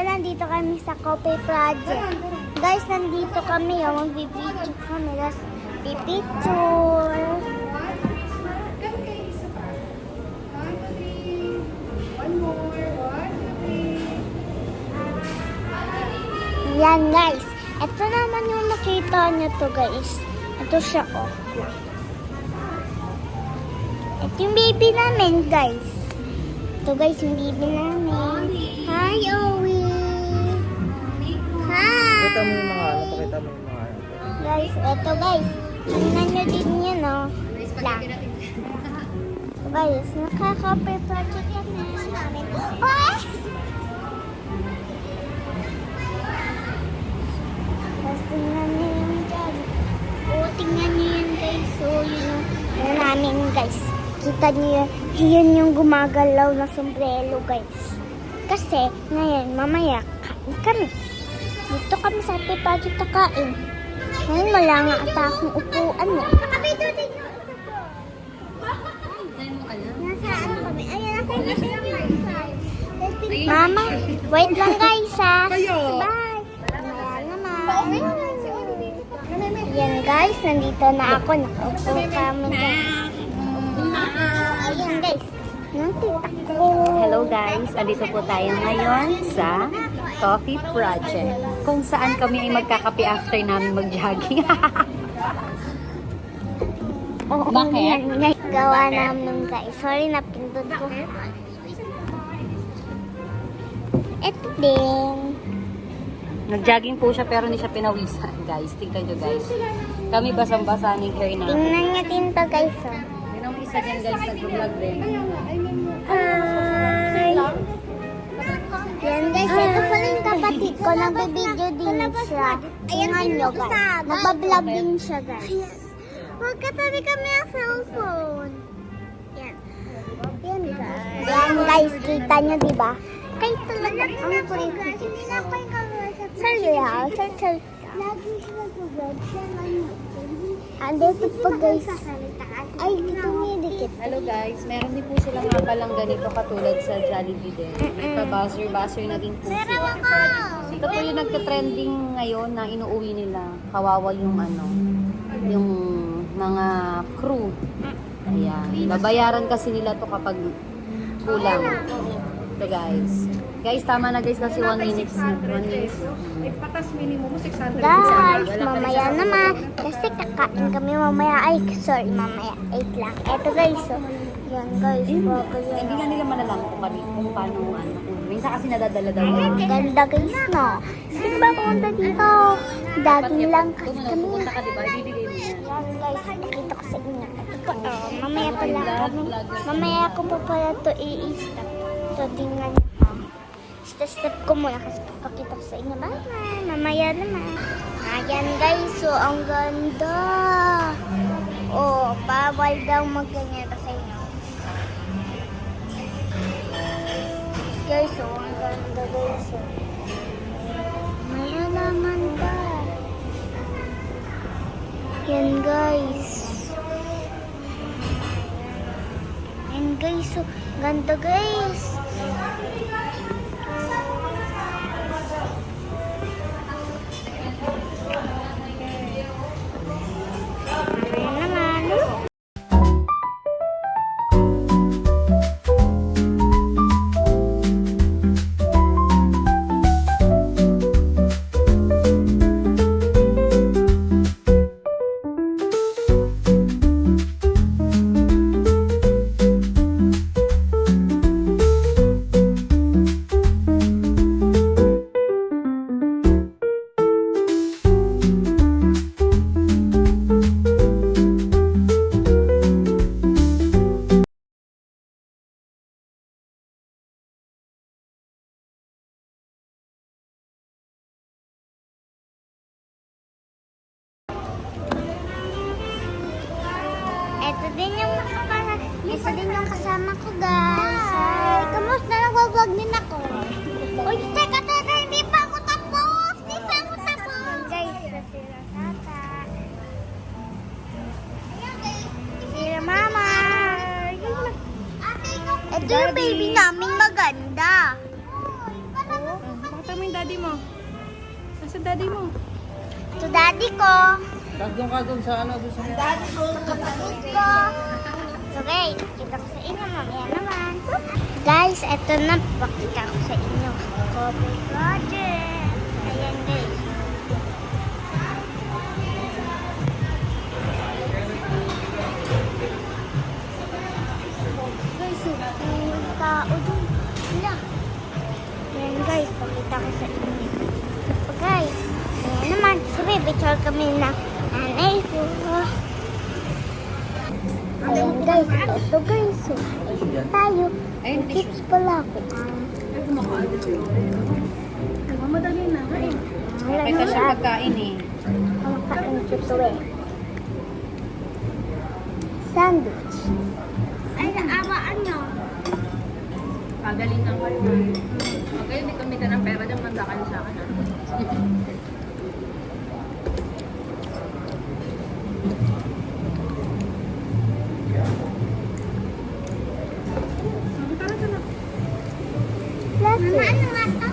nandito kami sa Coffee Project. Guys, nandito kami. Magbibideo kami. Tapos, pipicture. Yan, guys. Ito naman yung nakita nyo to, guys. Ito siya, oh. Ito yung baby namin, guys. Ito, guys, yung baby namin. Hi, Owie! Hi! Pakita mo yung mga ano, pakita mo yung mga ano. Guys, ito, guys. Tingnan nyo din yun, oh. Lang. So, guys, nakaka-coffee project yan namin. Oh! Tapos, tingnan nyo yun dyan. Oh, tingnan nyo yun, guys. So, yun yung ano namin, guys. Kita nyo yun. Yun yung gumagalaw na sombrero, guys. Kasi, ngayon, mamaya, kain kami. Dito kami sa Happy Project na kain. Ngayon, wala nga ata akong upuan, eh. Nasa ano kami? Ayan, nasa Mama, wait lang, guys, ha? Bye! Mamaya naman. Yan, guys, nandito na ako. Nakaupo kami, guys. Ayan, guys. Hello guys, andito po tayo ngayon sa Coffee Project kung saan kami ay magkakape after namin mag-jogging. Bakit? Yan, guys, gawa namin, guys. Sorry, napindot ko. Ito din. Nag-jogging po siya pero hindi siya pinawisan guys. Tingnan nyo guys. Kami basang-basa ng hair namin. Tingnan niyo din to, guys, oh. Yun ang isa dyan guys, nag-vlog din. Hi! Yan, guys, ito pala yung kapatid ko. Nagbibideo din siya. Tingnan nyo, guys. Nagbablog din siya, guys. Magkatabi kami ang cellphone. Yan. Yan, guys. Yan, guys. Kita nyo, diba? Kayo talaga ang pretty. Seryoso, seryoso. Lagi siya nag-vlog siya ngayon. Andito pa, guys. Ay, dito may dikit. Hello guys, meron din po sila nga palang ganito katulad sa Jollibee din. May pa-buzzer na din po sila. Ito po yung nagka-trending ngayon na inuuwi nila. Kawawa yung ano, yung mga crew. Ayan. Babayaran kasi nila to kapag kulang. Ito guys. Guys, tama na guys kasi 1 minute. 1 minute. Patas minimum 600. Guys, mamaya naman. Kasi kakain kami mamaya. Ay, sorry, mamaya. 8 lang. Eto, guys. So, yan, guys. Hindi nga nila malalang kung paano ano. Minsan kasi nadadala daw. Ganda, guys, no? Sino ba pumunta dito? Daging lang kasi Kung kami. pupunta ka, diba? Ibibigay mo yan. Yan, guys. Nakita ko sa inyo. Ito po, mamaya pala kami. Mamaya ko pa pala ito i-stop. So, tingnan nyo. Step ko muna kasi papakita ko sa inyo. Bye-bye. Mamaya naman. Ayan, guys. So, ang ganda. Oh, bawal daw magganyan sa inyo. Guys, so, ang ganda, guys. So, may halaman pa. Yan, guys. Yan, guys. So, ganda, guys. Ito din yung kasama ko, guys. Hi! Kamusta? Nag-vlog din ako. Uy, teka, hindi pa ako tapos! Hindi pa ako tapos! Guys, sila tata. Sila mama. Ito yung baby namin maganda. daddy mo. Ito daddy ko. Doon ka doon sa ano, doon sa Daddy ko. Okay, kita ko sa inyo mamaya naman. Guys, eto na. Pakita ko sa inyo. Coffee project. Ayan guys. Guys, may tao dun. Wala. Ayan guys, pakita ko sa inyo. So guys, ayan naman. Sabi, picture kami na nanay ko. Ayan guys, ito guys. Tayo. Ayun, May tips pala ako. Madali na. Kapit na siya pagkain eh. Kumakain ko ito eh. Sandwich. Ay, naawaan nyo. Pagalingan kayo. Okay, hindi kami ng pera dyan, manda kayo sa akin. Let's see. Ano nga ito?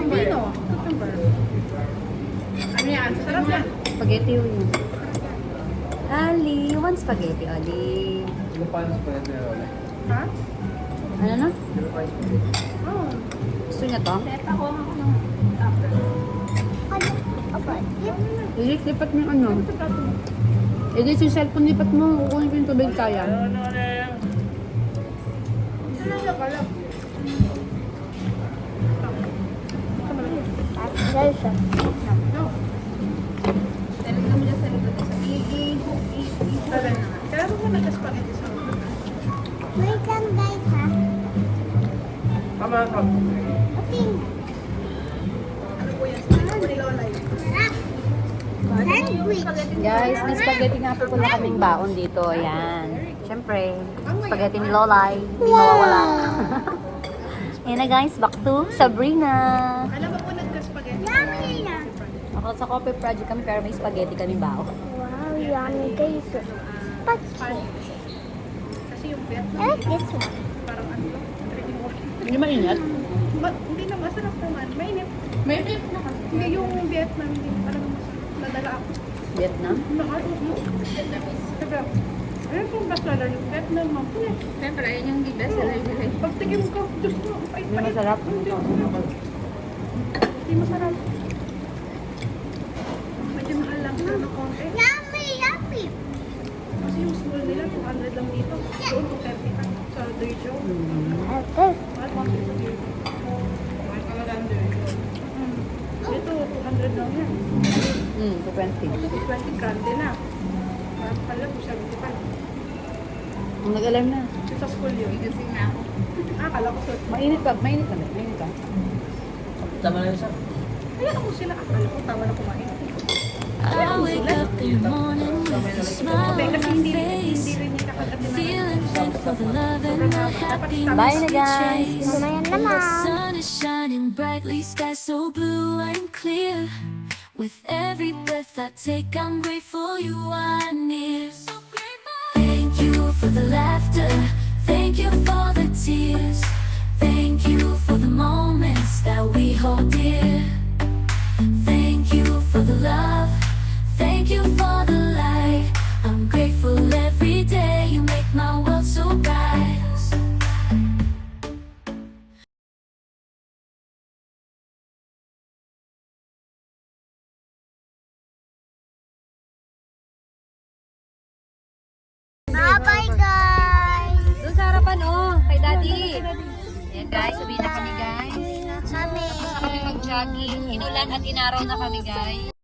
Pino. Cucumber. Ano yan? Sarap yan. Spaghetti yun. Ali, you want spaghetti, Ali? Sino pa yung spaghetti na wala? Ha? Ano na? Sino pa yung spaghetti? Oo. Gusto niya to? Set ako ng after. Ano? Aba, Lilit, lipat mo yung ano. Edit yung cellphone, lipat mo. Kukunin ko yung tubig sayang. Ano na yan? Ano na pala? guys. Talaga mo dyan sa likod. Tagal na nga. Kaya mo nagka-spaghetti sa Wait lang guys ha. Tama ka. Okay. Ano po yan? Ano po nilolay? Sarap. Sandwich. Guys, may spaghetti nga po pala kaming baon dito. Ayan. Siyempre, spaghetti ni Lolay. Hindi mawawala. Ayan na guys, back to Sabrina. Alam mo po nagka-spaghetti? Yummy na. Ako sa coffee project kami pero may spaghetti kaming baon. Wow, yummy guys. Spaghetti. Kasi yung Vietnam, I like this one. parang ano lang, drinking water. Hindi mainit? Hindi na masarap naman. Mainit. Mainit na kasi. Hindi yung Vietnam, hindi parang masarap. Nadala ako. Vietnam? Vietnamese. Taga, ayun pong bestseller yung Vietnam, ma'am. Siyempre, ayun yung bestseller nila. Pagtigim ko, Diyos mo, Hindi masarap. Hindi masarap. Medyo mahal lang sila ng konti. Yummy, yummy. Kasi yung small nila, 200 lang dito. Doon, 230 ka sa Dojo. Okay. Mahal 150 dito. Mahal talaga ang Dojo. Dito, 200 lang yan. 220. 20 grande na. Parang pala, 275. Ang nag-alarm na. Yung sa school yun. Kasi nga ako. Akala ko sa... Mainit pa, mainit na. Mainit ka. Tama na yun sa... Kaya ako sila. Akala ko tawa na kumain. I wake up in the morning with a smile Okay, on kasi my hindi face, rin nakagabi na. feeling thankful for the love and the Bye happiness na we guys. chase. Ito na yan And the naman. sun is shining brightly, sky so blue and clear. With every breath I take, I'm grateful you are near. Thank you for the laughter, thank you for the tears, thank you for the moments that we hold dear. Thank you for the love, thank you for the light. I'm grateful every day, you make my world so bright. Bye guys. Doon sa harapan, oh. Kay Daddy. Ayan guys, uwi na kami guys. Kami. Kami mag-jogging. Inulan at inaraw na kami guys.